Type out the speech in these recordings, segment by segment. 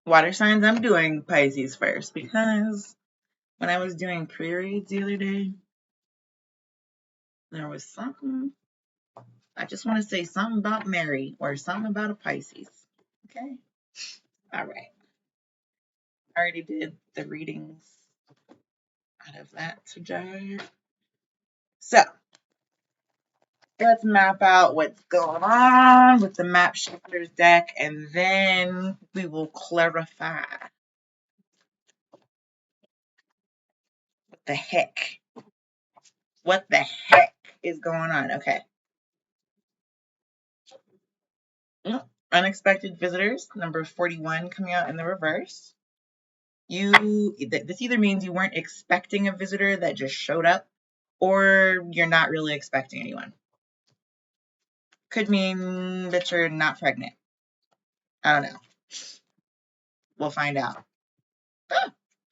Water signs, I'm doing Pisces first because when I was doing pre-reads the other day, there was something, I just want to say something about Mary or something about a Pisces. Okay? All right. I already did the readings out of that today. So, let's map out what's going on with the Map Shifters deck, and then we will clarify. What the heck? What the heck is going on? Okay. Unexpected visitors, number 41 coming out in the reverse. This either means you weren't expecting a visitor that just showed up, or you're not really expecting anyone. Could mean that you're not pregnant. I don't know. We'll find out.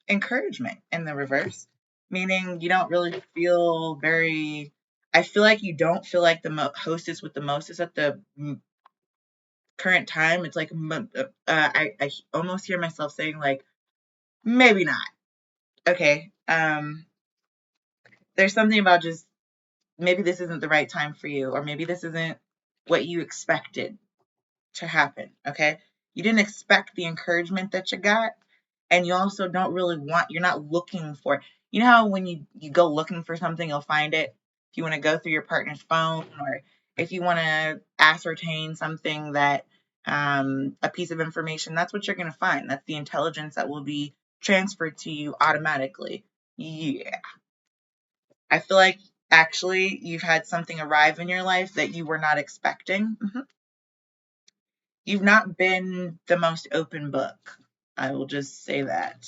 Encouragement in the reverse, meaning you don't really feel very. I feel like you don't feel like the hostess with the mostest at the current time. It's like I almost hear myself saying like, maybe not. Okay. There's something about just maybe this isn't the right time for you, or maybe this isn't what you expected to happen. Okay. You didn't expect the encouragement that you got, and you also don't really you're not looking for, you know how when you go looking for something, you'll find it. If you want to go through your partner's phone, or if you want to ascertain something that, a piece of information, that's what you're going to find. That's the intelligence that will be transferred to you automatically. Yeah. I feel like actually you've had something arrive in your life that you were not expecting. You've not been the most open book. I will just say that.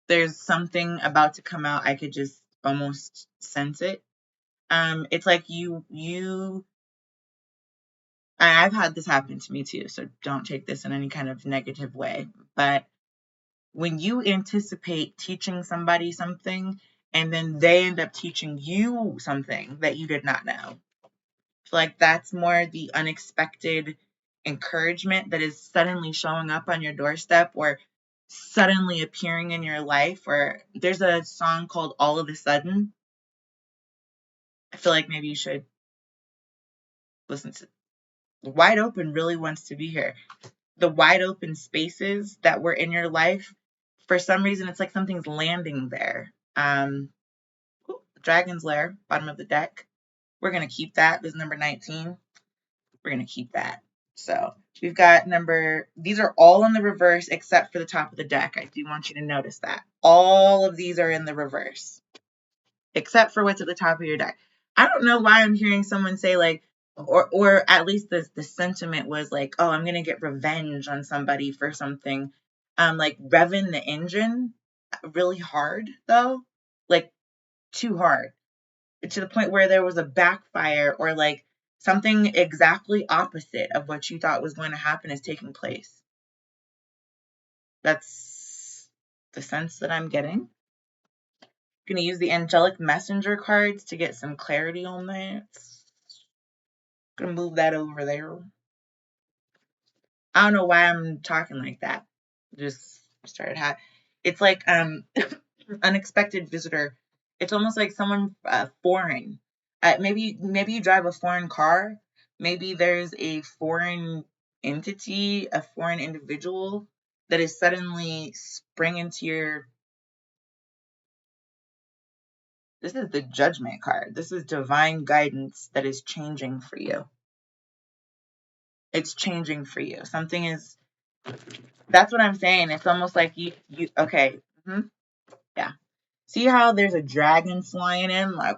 There's something about to come out. I could just almost sense it. It's like I've had this happen to me too, so don't take this in any kind of negative way. But when you anticipate teaching somebody something and then they end up teaching you something that you did not know, like that's more the unexpected encouragement that is suddenly showing up on your doorstep or suddenly appearing in your life. Or there's a song called All of a Sudden. I feel like maybe you should listen to. Wide Open really wants to be here. The wide open spaces that were in your life, for some reason it's like something's landing there. Dragon's Lair, bottom of the deck. We're going to keep that. This is number 19. We're going to keep that. So we've got these are all in the reverse except for the top of the deck. I do want you to notice that. All of these are in the reverse except for what's at the top of your deck. I don't know why I'm hearing someone say like, or at least the sentiment was like, oh, I'm going to get revenge on somebody for something. Like revving the engine really hard though, like too hard, to the point where there was a backfire or like something exactly opposite of what you thought was going to happen is taking place. That's the sense that I'm getting. I'm going to use the angelic messenger cards to get some clarity on that. Going to move that over there. I don't know why I'm talking like that. Just started it's like unexpected visitor. It's almost like someone foreign. Maybe you drive a foreign car. Maybe there's a foreign entity, a foreign individual that is suddenly spring into your. This is the Judgment card. This is divine guidance that is changing for you. It's changing for you. Something is. That's what I'm saying. It's almost like you okay. Yeah. See how there's a dragon flying in? Like,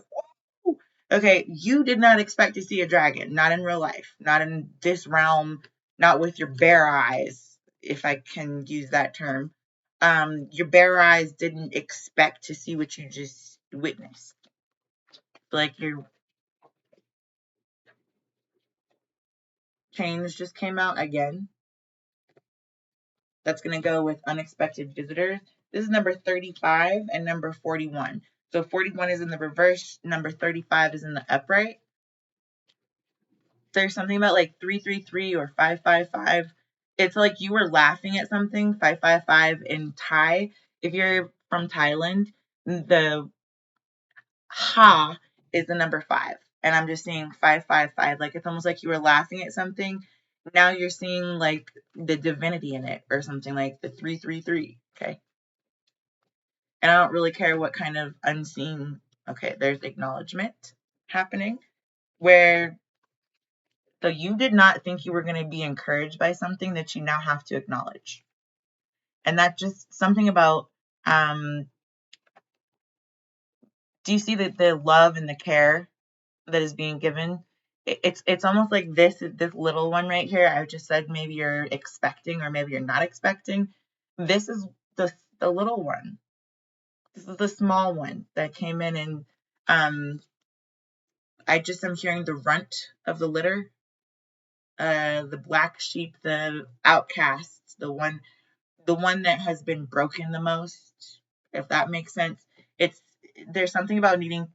whoa. Okay, you did not expect to see a dragon. Not in real life. Not in this realm. Not with your bare eyes, if I can use that term. Your bare eyes didn't expect to see what you just witnessed. Like your change just came out again. That's going to go with unexpected visitors. This is number 35 and number 41. So 41 is in the reverse, number 35 is in the upright. there's something about like 333 or 555. It's like you were laughing at something. 555 in Thai. If you're from Thailand, the ha is the number 5. And I'm just seeing 555. Like it's almost like you were laughing at something. Now you're seeing like the divinity in it or something, like the 333. Okay. And I don't really care what kind of unseen. Okay, there's acknowledgement happening where, so you did not think you were going to be encouraged by something that you now have to acknowledge. And that just something about, do you see the love and the care that is being given? It's almost like this little one right here. I just said maybe you're expecting or maybe you're not expecting. This is the little one. This is the small one that came in, and I just am hearing the runt of the litter, the black sheep, the outcast, the one that has been broken the most, if that makes sense. It's there's something about you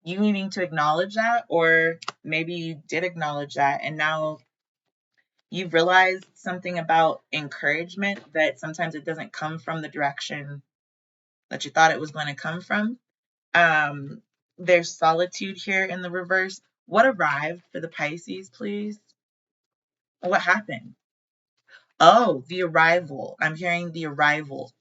needing to acknowledge that, or maybe you did acknowledge that and now you've realized something about encouragement, that sometimes it doesn't come from the direction that you thought it was going to come from. There's solitude here in the reverse. What arrived for the Pisces, please? What happened? Oh, the arrival. I'm hearing the arrival.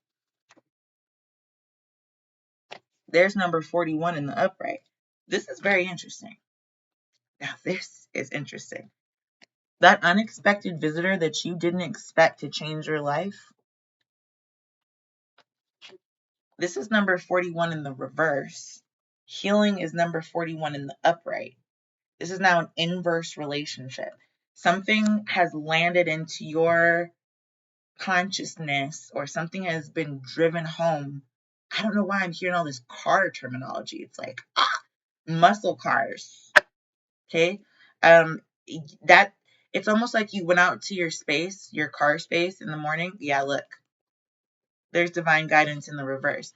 There's number 41 in the upright. This is very interesting. Now, this is interesting. That unexpected visitor that you didn't expect to change your life. This is number 41 in the reverse. Healing is number 41 in the upright. This is now an inverse relationship. Something has landed into your consciousness, or something has been driven home. I don't know why I'm hearing all this car terminology. It's like, muscle cars. Okay. That it's almost like you went out to your space, your car space in the morning. Yeah, look, there's divine guidance in the reverse.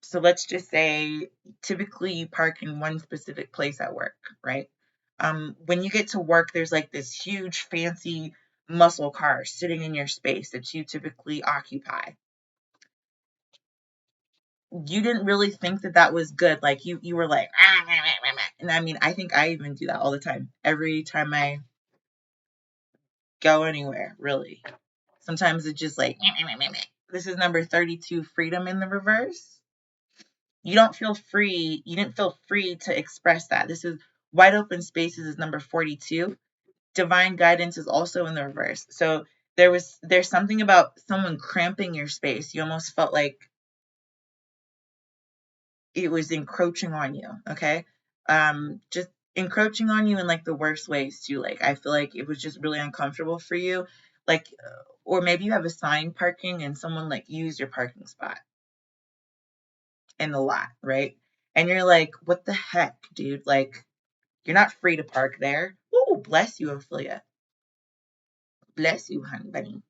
So let's just say typically you park in one specific place at work, right? When you get to work, there's like this huge fancy muscle car sitting in your space that you typically occupy. You didn't really think that was good. Like you were like, and I mean, I think I even do that all the time. Every time I go anywhere, really. Sometimes it's just like, this is number 32, freedom in the reverse. You didn't feel free to express that. This is wide open spaces is number 42. Divine guidance is also in the reverse. So there's something about someone cramping your space. You almost felt like it was encroaching on you. Okay. Just encroaching on you in like the worst ways too. Like I feel like it was just really uncomfortable for you. Like, or maybe you have assigned parking and someone like used your parking spot in the lot, right? And you're like, what the heck, dude? Like, you're not free to park there. Oh, bless you, Ophelia. Bless you, honey bunny.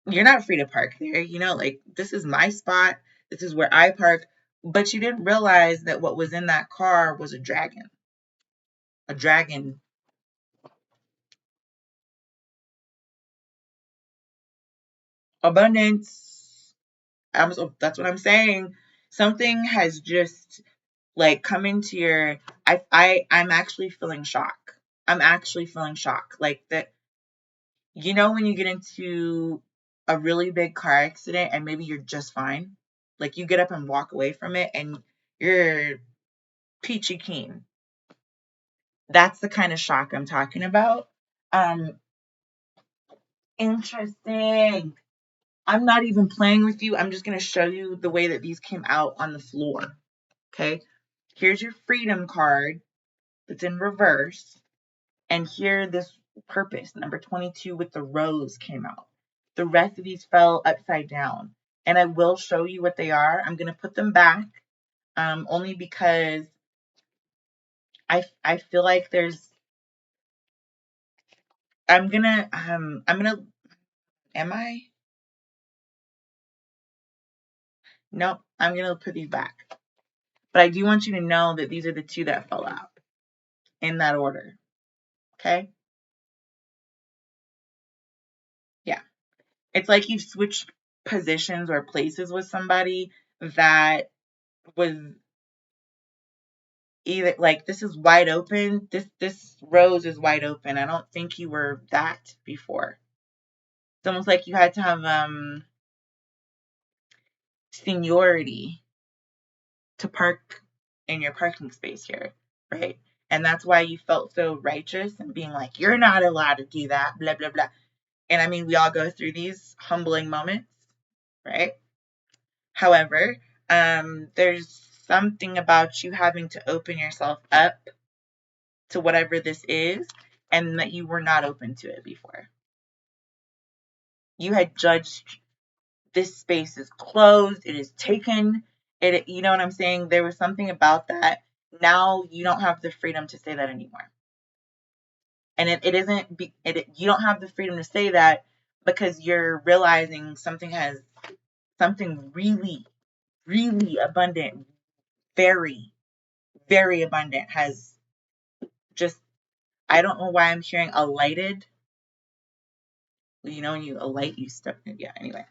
You're not free to park there. Like, this is my spot. This is where I park. But you didn't realize that what was in that car was a dragon. A dragon. Abundance. That's what I'm saying. Something has just like come into your. I'm actually feeling shock. I'm actually feeling shock. Like that. When you get into a really big car accident and maybe you're just fine, like you get up and walk away from it and you're peachy keen. That's the kind of shock I'm talking about. Um, Interesting. I'm not even playing with you. I'm just going to show you the way that these came out on the floor. Okay. Here's your freedom card that's in reverse. And here, this purpose, number 22 with the rose came out. The rest of these fell upside down. And I will show you what they are. I'm going to put them back only because I feel like I'm going to, am I? Nope, I'm going to put these back. But I do want you to know that these are the two that fell out. in that order. Okay? Yeah. It's like you've switched positions or places with somebody that was either like, this is wide open. This rose is wide open. I don't think you were that before. It's almost like you had to have seniority to park in your parking space here, right? And that's why you felt so righteous and being like, you're not allowed to do that, blah, blah, blah. And I mean, we all go through these humbling moments, right? However, there's something about you having to open yourself up to whatever this is, and that you were not open to it before. You had judged this space is closed, it is taken, you know what I'm saying? There was something about that. Now you don't have the freedom to say that anymore. And it isn't, you don't have the freedom to say that because you're realizing something really, really abundant, very, very abundant has just, I don't know why I'm hearing alighted. You know, when you alight, you step in. Yeah, anyway.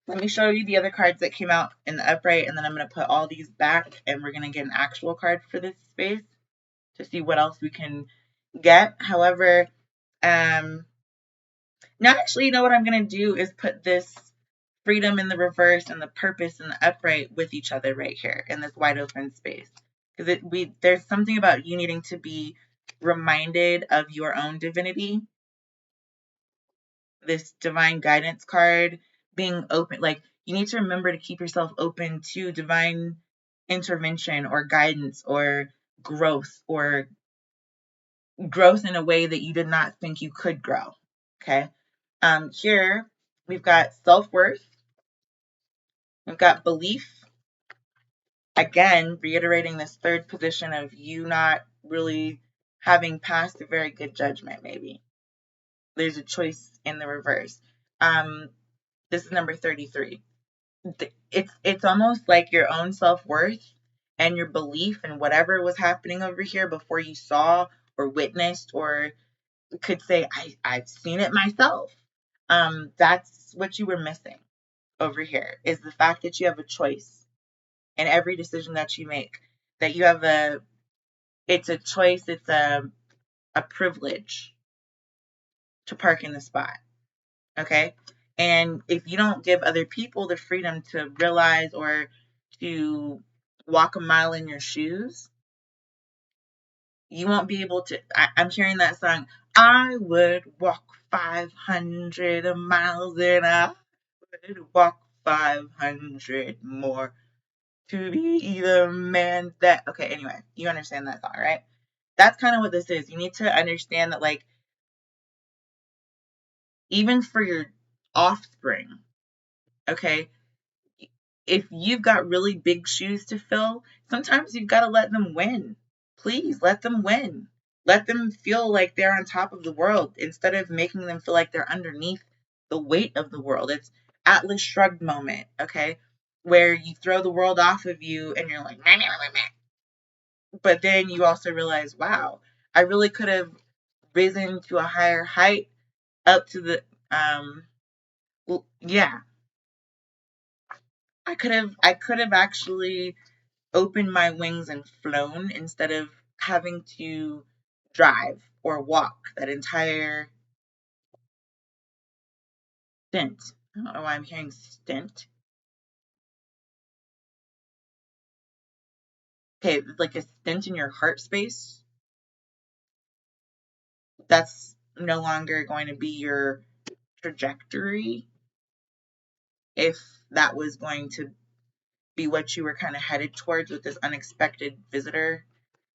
Let me show you the other cards that came out in the upright, and then I'm going to put all these back, and we're going to get an actual card for this space to see what else we can get. However, now actually, you know what I'm going to do is put this freedom in the reverse and the purpose in the upright with each other right here in this wide open space. Because there's something about you needing to be reminded of your own divinity. This divine guidance card being open, like you need to remember to keep yourself open to divine intervention or guidance or growth in a way that you did not think you could grow. Okay. Here we've got self-worth, we've got belief, again reiterating this third position of you not really having passed a very good judgment. Maybe there's a choice in the reverse. This is number 33. It's almost like your own self-worth and your belief in whatever was happening over here before you saw or witnessed or could say, I've seen it myself. That's what you were missing over here, is the fact that you have a choice in every decision that you make, that you have it's a choice, it's a privilege to park in the spot. Okay. And if you don't give other people the freedom to realize or to walk a mile in your shoes, you won't be able to. I'm hearing that song, I would walk 500 miles and I would walk 500 more to be the man that. Okay, anyway, you understand that song, right? That's kind of what this is. You need to understand that, like, even for your offspring, okay, if you've got really big shoes to fill, sometimes you've got to let them win. Please let them win. Let them feel like they're on top of the world instead of making them feel like they're underneath the weight of the world. It's Atlas Shrugged moment, okay? Where you throw the world off of you and you're like, meh, meh, meh, meh. But then you also realize, wow, I really could have risen to a higher height up to the, yeah, I could have actually opened my wings and flown instead of having to drive or walk that entire stint. I don't know why I'm hearing stint. Okay, like a stint in your heart space. That's no longer going to be your trajectory. If that was going to be what you were kind of headed towards with this unexpected visitor,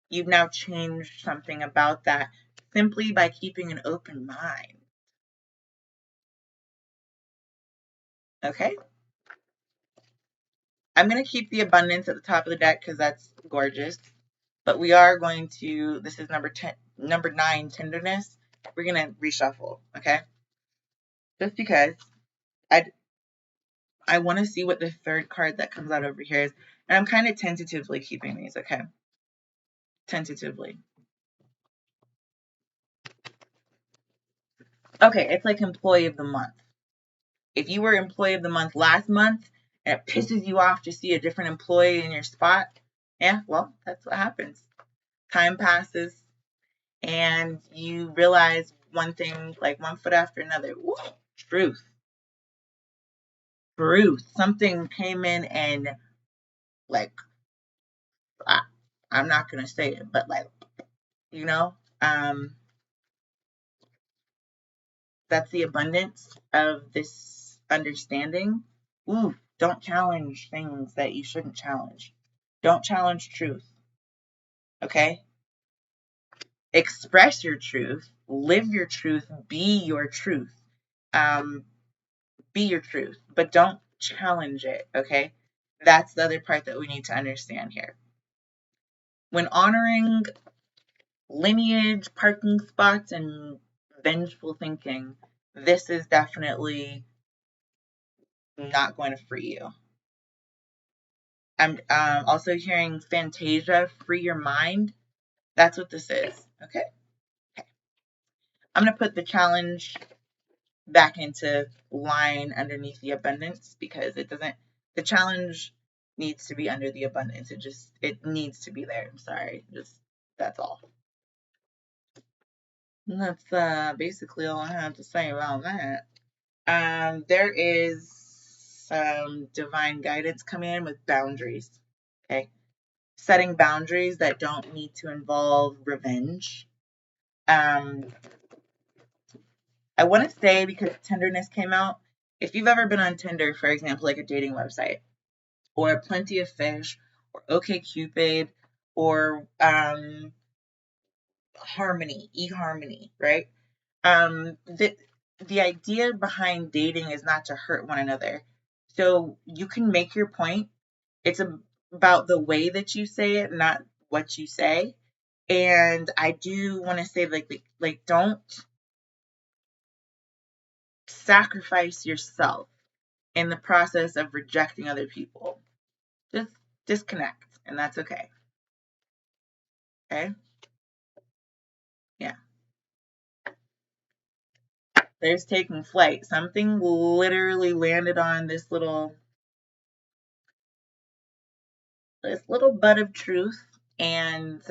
you've now changed something about that simply by keeping an open mind. Okay? I'm going to keep the abundance at the top of the deck because that's gorgeous. But we are going to, this is number 9, tenderness. We're going to reshuffle, okay? Just because I want to see what the third card that comes out over here is. And I'm kind of tentatively keeping these, okay? Tentatively. Okay, it's like employee of the month. If you were employee of the month last month and it pisses you off to see a different employee in your spot, yeah, well, that's what happens. Time passes and you realize one thing, like one foot after another. Woo, truth. Truth. Something came in and, like, I'm not going to say it, but, like, you know, that's the abundance of this understanding. Ooh, don't challenge things that you shouldn't challenge. Don't challenge truth. Okay? Express your truth, live your truth, be your truth. Um, be your truth, but don't challenge it. Okay? That's the other part that we need to understand here. When honoring lineage, parking spots, and vengeful thinking, this is definitely not going to free you. I'm also hearing Fantasia, free your mind. That's what this is. Okay? Okay. I'm going to put the challenge back into line underneath the abundance because the challenge needs to be under the abundance. It needs to be there. I'm sorry. That's all. And that's basically all I have to say about that. There is some divine guidance coming in with boundaries. Okay. Setting boundaries that don't need to involve revenge. I want to say, because tenderness came out, if you've ever been on Tinder, for example, like a dating website, or Plenty of Fish, or OkCupid, or Harmony, eHarmony, right? The idea behind dating is not to hurt one another. So you can make your point. It's about the way that you say it, not what you say. And I do want to say, like, don't sacrifice yourself in the process of rejecting other people. Just disconnect, and that's okay. Okay? Yeah. There's taking flight. Something literally landed on this little bud of truth and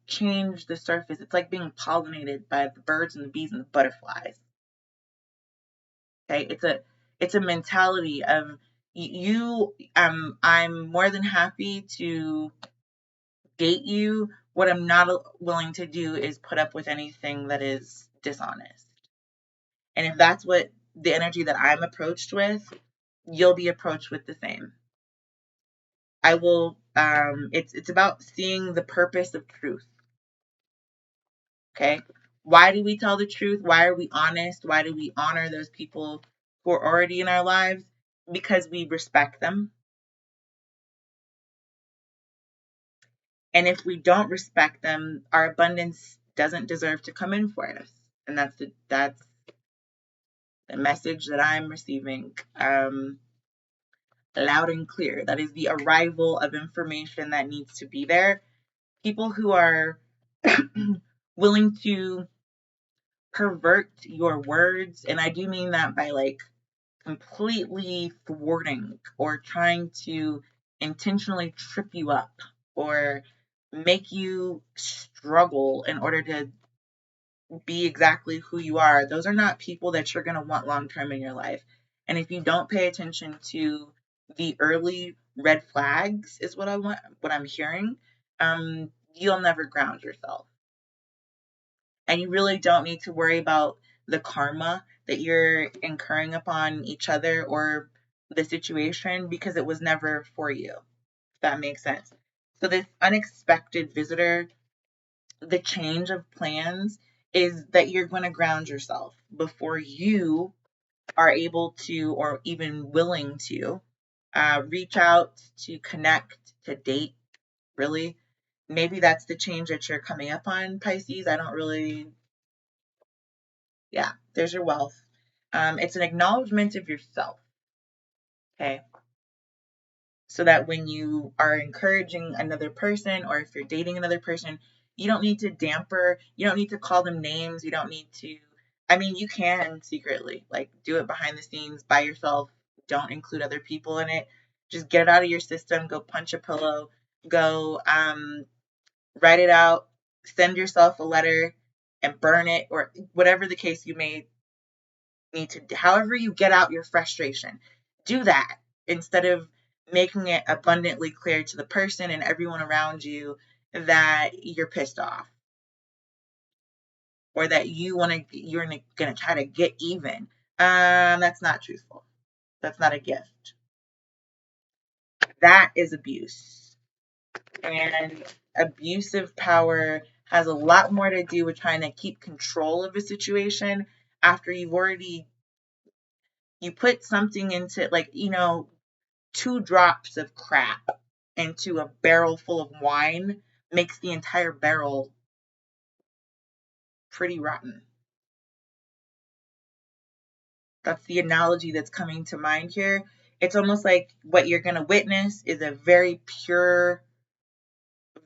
changed the surface. It's like being pollinated by the birds and the bees and the butterflies. Okay? It's a mentality of you. I'm more than happy to date you. What I'm not willing to do is put up with anything that is dishonest. And if that's what the energy that I'm approached with, you'll be approached with the same. I will it's about seeing the purpose of truth. Okay? Why do we tell the truth? Why are we honest? Why do we honor those people who are already in our lives? Because we respect them. And if we don't respect them, our abundance doesn't deserve to come in for us. And that's the message that I'm receiving loud and clear. That is the arrival of information that needs to be there. People who are willing to pervert your words, and I do mean that by like completely thwarting or trying to intentionally trip you up or make you struggle in order to be exactly who you are. Those are not people that you're going to want long term in your life. And if you don't pay attention to the early red flags, is what I'm hearing, you'll never ground yourself. And you really don't need to worry about the karma that you're incurring upon each other or the situation because it was never for you, if that makes sense. So this unexpected visitor, the change of plans, is that you're going to ground yourself before you are able to or even willing to reach out, to connect, to date, really. Maybe that's the change that you're coming up on, Pisces. I don't really, yeah, there's your wealth. It's an acknowledgement of yourself, okay? So that when you are encouraging another person or if you're dating another person, you don't need to damper, you don't need to call them names, you don't need to I mean, you can secretly, like, do it behind the scenes by yourself. Don't include other people in it. Just get it out of your system. Go punch a pillow. Go write it out. Send yourself a letter and burn it, or whatever the case you may need to do. However you get out your frustration, do that instead of making it abundantly clear to the person and everyone around you that you're pissed off, or that you're gonna try to get even. That's not truthful. That's not a gift. That is abuse. And abusive power has a lot more to do with trying to keep control of a situation after you put something into, like, 2 drops of crap into a barrel full of wine makes the entire barrel pretty rotten. That's the analogy that's coming to mind here. It's almost like what you're going to witness is a very pure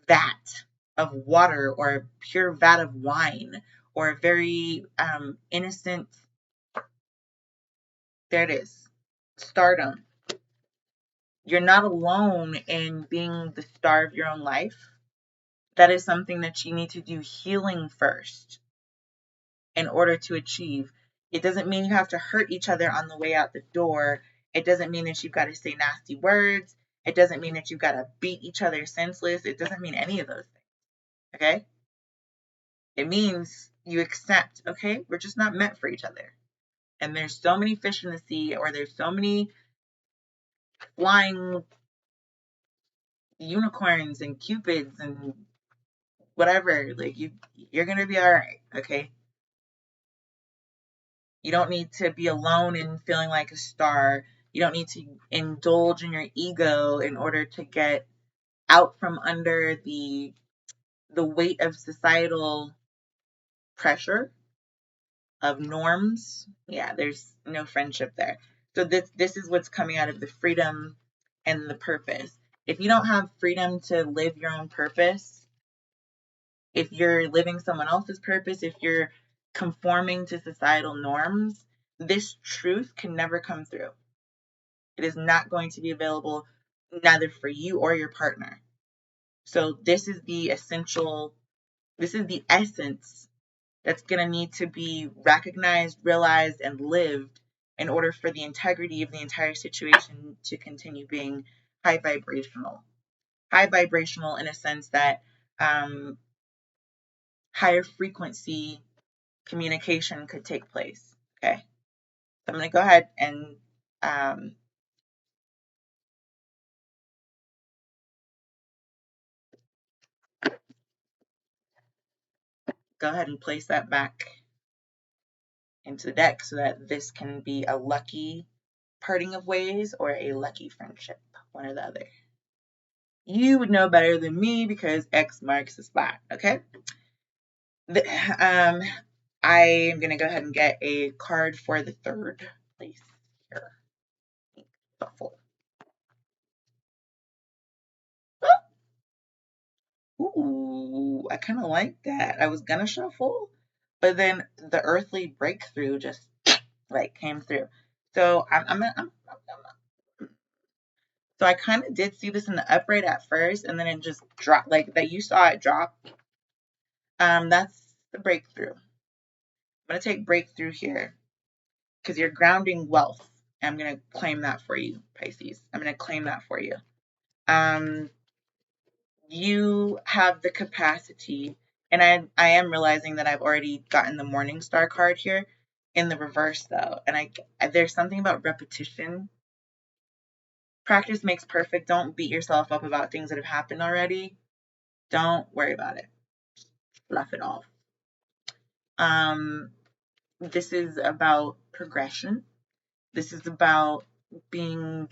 vat of water, or a pure vat of wine, or a very innocent, there it is, stardom. You're not alone in being the star of your own life. That is something that you need to do healing first in order to achieve. It doesn't mean you have to hurt each other on the way out the door. It doesn't mean that you've got to say nasty words. It doesn't mean that you've got to beat each other senseless. It doesn't mean any of those things. Okay? It means you accept, okay, we're just not meant for each other. And there's so many fish in the sea, or there's so many flying unicorns and cupids and whatever. Like, you're gonna be all right, okay? You don't need to be alone and feeling like a star. You don't need to indulge in your ego in order to get out from under the weight of societal pressure, of norms. Yeah, there's no friendship there. So this is what's coming out of the freedom and the purpose. If you don't have freedom to live your own purpose, if you're living someone else's purpose, if you're conforming to societal norms, this truth can never come through. It is not going to be available, neither for you or your partner. So this is the essence that's going to need to be recognized, realized, and lived in order for the integrity of the entire situation to continue being high vibrational. High vibrational in a sense that higher frequency communication could take place. Okay. So I'm going to go ahead and place that back into the deck so that this can be a lucky parting of ways or a lucky friendship, one or the other. You would know better than me because X marks the spot, okay? I am going to go ahead and get a card for the third place here. Shuffle. Ooh, I kind of like that. I was going to shuffle, but then the earthly breakthrough just like came through. So so I kind of did see this in the upright at first, and then it just dropped, like that you saw it drop. That's the breakthrough. I'm going to take breakthrough here because you're grounding wealth. I'm going to claim that for you, Pisces. I'm going to claim that for you. You have the capacity, and I am realizing that I've already gotten the Morning Star card here in the reverse, though. And there's something about repetition. Practice makes perfect. Don't beat yourself up about things that have happened already. Don't worry about it. Laugh it off. This is about progression. This is about being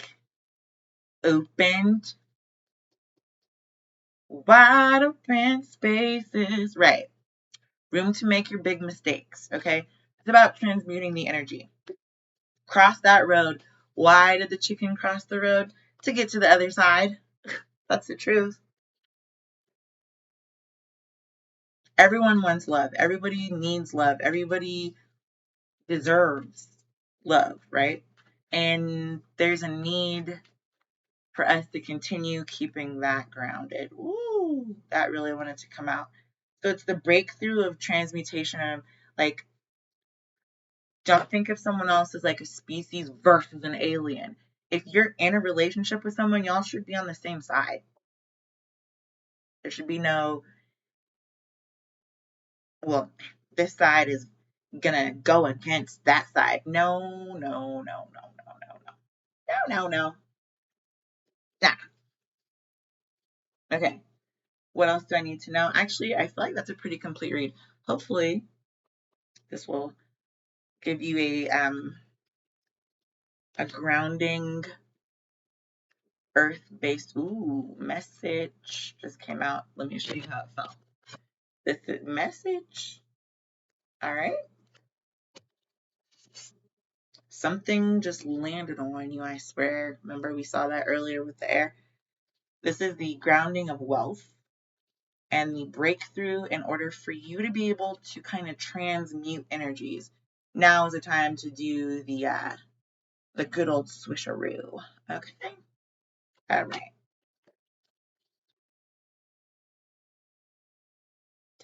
opened, wide open spaces. Right. Room to make your big mistakes. Okay. It's about transmuting the energy. Cross that road. Why did the chicken cross the road? To get to the other side. That's the truth. Everyone wants love. Everybody needs love. Everybody deserves love, right? And there's a need for us to continue keeping that grounded. Ooh, that really wanted to come out. So it's the breakthrough of transmutation of, like, don't think of someone else as like a species versus an alien. If you're in a relationship with someone, y'all should be on the same side. There should be no, well, this side is gonna go against that side. No, no, no, no, no, no, no. No, no, no. Nah. Okay. What else do I need to know? Actually, I feel like that's a pretty complete read. Hopefully, this will give you a grounding, earth-based message just came out. Let me show you how it felt. This is message. All right. Something just landed on you, I swear. Remember, we saw that earlier with the air. This is the grounding of wealth and the breakthrough in order for you to be able to kind of transmute energies. Now is the time to do the good old swisheroo. Okay. All right.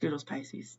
Toodles, Pisces.